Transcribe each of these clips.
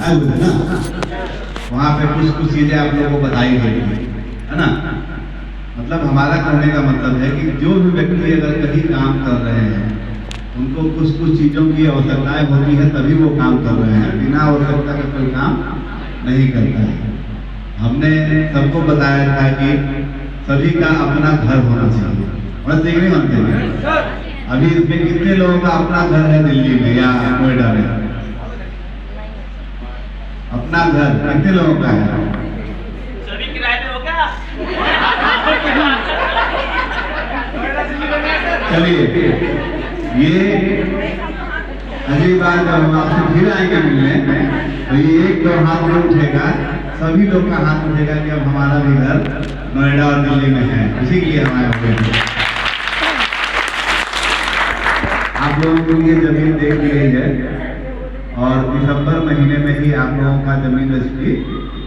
आए हुए थे ना, वहाँ पे कुछ चीजें आप लोगों को बताई गई है ना। मतलब हमारा कहने का मतलब है कि जो भी व्यक्ति अगर कहीं काम कर रहे हैं उनको कुछ चीजों की आवश्यकताएं होती है तभी वो काम कर रहे हैं, बिना आवश्यकता का कोई काम नहीं करता है। हमने सबको बताया था कि सभी का अपना घर होना चाहिए, और देख नहीं मानते हैं। अभी इसमें कितने लोगों का अपना घर है दिल्ली में या नोएडा में? अपना घर कितने लोगों का है? सभी किराए पे हो क्या? चलिए, ये अगली बार जब हम आपसे फिर आएंगे मिलने तो ये एक दो हाथ में उठेगा, सभी लोग का हाथ उठेगा कि अब हमारा भी घर नोएडा और दिल्ली में है, इसी के लिए हमारे हुए। आप लोगों को ये जमीन दे दी गई है और दिसंबर महीने में ही आप लोगों का जमीन रजिस्ट्री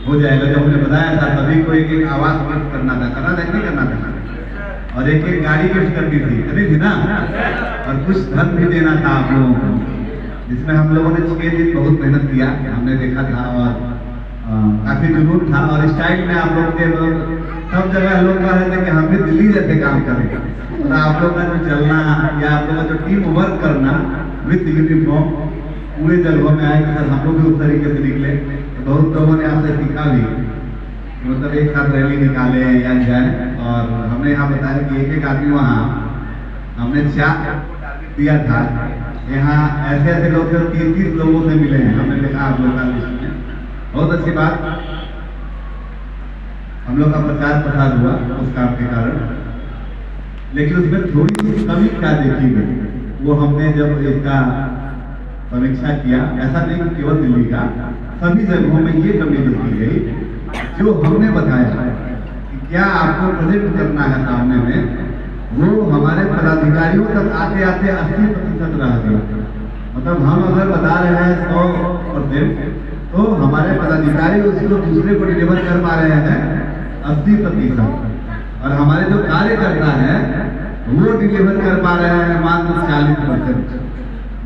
हो जाएगा। जो हमने बताया था सभी को एक आवास गिफ्ट करना था नहीं करना था, और एक गाड़ी गिफ्ट करनी थी ना, और कुछ धन भी देना था आप लोगों को, जिसमें हम लोगों ने 6 दिन बहुत मेहनत किया, हमने देखा था, और काफी जुनून था। और स्टाइल में आप लोग के सब जगह लोग कह रहे थे कि हम भी दिल्ली जैसे काम करेंगे, और आप लोग का जो चलना या आप लोग का जो टीम वर्क करना विथ यूनिफॉर्म पूरे जगहों में आए, सर हम लोग भी उस तरीके से निकले। तो बहुत लोगों ने आपसे सीखा भी, मतलब एक साथ रैली निकाले या जाए। और हमने यहाँ बताया कि एक आदमी वहाँ हमने 4 दिया था, यहाँ ऐसे लोग थे 33 लोगों से मिले हैं, हमने देखा आप लोग का लिस्ट में। बहुत अच्छी बात, हम लोग का प्रचार प्रसार हुआ उस काम के कारण, लेकिन उसमें थोड़ी सी कमी क्या देखी गई वो हमने जब इसका समीक्षा किया, ऐसा नहीं कि केवल दिल्ली का, सभी जगहों में ये कमी देखी गई। जो हमने बताया कि क्या आपको प्रेजेंट करना है सामने में, वो हमारे पदाधिकारियों तक आते आते 80% रह गया। मतलब हम अगर बता रहे हैं 100%, तो हमारे पदाधिकारी उसको दूसरे को डिलीवर कर पा रहे हैं 80%, और हमारे जो कार्यकर्ता है वो डिलीवर कर पा रहे हैं मात्र 40%।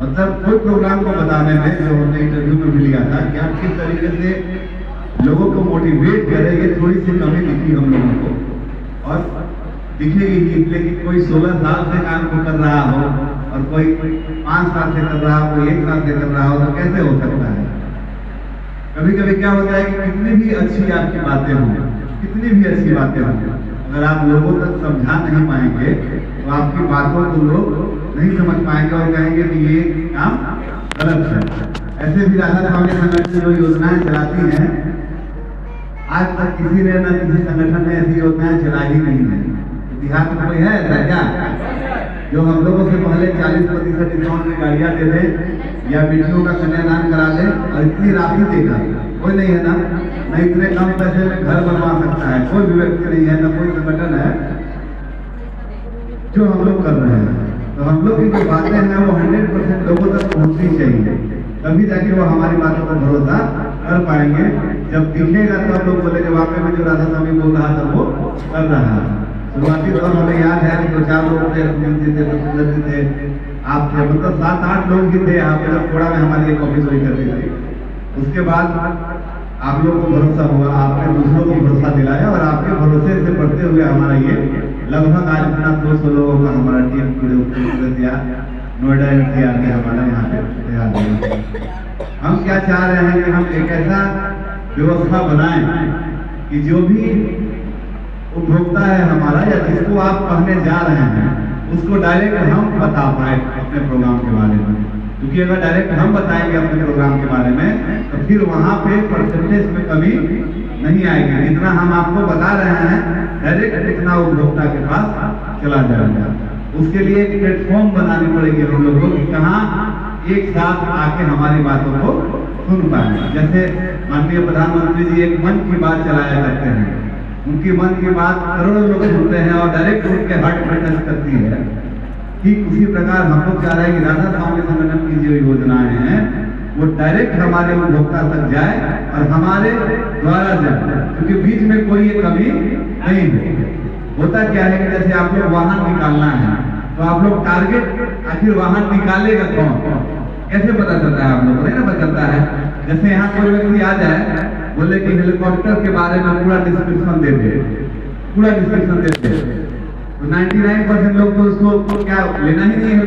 मतलब कोई प्रोग्राम को बताने में जो हमने इंटरव्यू में भी लिया था कि आप किस तरीके से लोगों को मोटिवेट करें, ये थोड़ी सी कमी दिखी हम लोगों को, और दिखेगी ही। लेकिन कोई 16 साल से काम को कर रहा हो और कोई 5 साल से कर रहा हो, कोई 1 साल से कर रहा हो, तो कैसे हो सकता है? कभी कभी क्या होता है कि कितनी भी अच्छी आपकी बातें हों, कितनी भी अच्छी बातें हों, अगर आप लोगों तक समझा नहीं पाएंगे तो आपकी बातों को लोग नहीं समझ पाएंगे और कहेंगे कि ये काम गलत है। ऐसे भी राधा स्वामी संगठन जो योजनाएं चलाती हैं, आज तक किसी ने न किसी संगठन ने ऐसी योजनाएं चलाई नहीं है। इतिहास में कोई है ऐसा क्या जो हम लोगों से पहले 40% डिस्काउंट में गाड़ियां दे दे या बेटियों का कन्यादान करा दे और इतनी राशि देगा? कोई नहीं है ना। न इतने कम पैसे में घर बनवा सकता है, कोई भी व्यक्ति नहीं है, न कोई संगठन है जो हम लोग कर रहे हैं। तो हम लोग की जो बातें हैं वो 100% लोगों तक पहुंचनी चाहिए, तभी जाके वो हमारी बातों पर भरोसा कर पाएंगे। जब दिखेगा तो हम लोग बोलेंगे वाकई में जो राधा स्वामी बोल रहा था वो कर रहा है। शुरुआती दौर हमें याद है कि 2-4 लोग थे, सुंदर जी थे, आप थे, मतलब 7-8 लोग ही थे यहाँ पे जब थोड़ा में हमारी एक ऑफिस हुई करती थी। उसके बाद आप लोग को भरोसा हुआ, आपने दूसरों को भरोसा दिलाया, और आपके भरोसे से बढ़ते हुए हमारा ये लगभग आज अपना 200 लोगों का हमारा टीम पूरे दिया नोएडा NCR में हमारा यहाँ पे तैयार हुआ। हम क्या चाह रहे हैं कि हम एक ऐसा व्यवस्था बनाएं कि जो भी उपभोक्ता है हमारा या जिसको आप कहने जा रहे हैं उसको डायरेक्ट हम बता पाए अपने प्रोग्राम के बारे में। क्योंकि अगर डायरेक्ट हम बताएंगे अपने प्रोग्राम के बारे में तो फिर वहाँ पे परसेंटेज में कमी नहीं आएगी। जितना हम आपको बता रहे हैं डायरेक्ट इतना उपभोक्ता के पास चला जाएगा। उसके लिए एक प्लेटफॉर्म बनानी पड़ेगी हम लोगों को, कहाँ एक साथ आके हमारी बातों को सुन पाए। जैसे माननीय प्रधानमंत्री जी एक मन की बात चलाया करते हैं, उनकी मन की बात करोड़ों लोग सुनते हैं और डायरेक्ट उनके हार्ट में टच करती है। ठीक उसी प्रकार हम लोग चाह रहे हैं कि राधा स्वामी संगठन की जो योजनाएं हैं वो डायरेक्ट हमारे उपभोक्ता तक जाए और हमारे द्वारा जाए, क्योंकि बीच में कोई ये कमी नहीं है। होता क्या है कि जैसे आप लोग वाहन निकालना है तो आप लोग टारगेट आखिर वाहन निकालेगा कौन, कैसे पता चलता है? आप लोग को नहीं ना पता चलता है। जैसे यहाँ कोई व्यक्ति आ जाए बोले कि हेलीकॉप्टर के बारे में पूरा डिस्क्रिप्शन दे दे, पूरा डिस्क्रिप्शन दे दे, तो 99% लोग तो उसको क्या लेना ही नहीं है।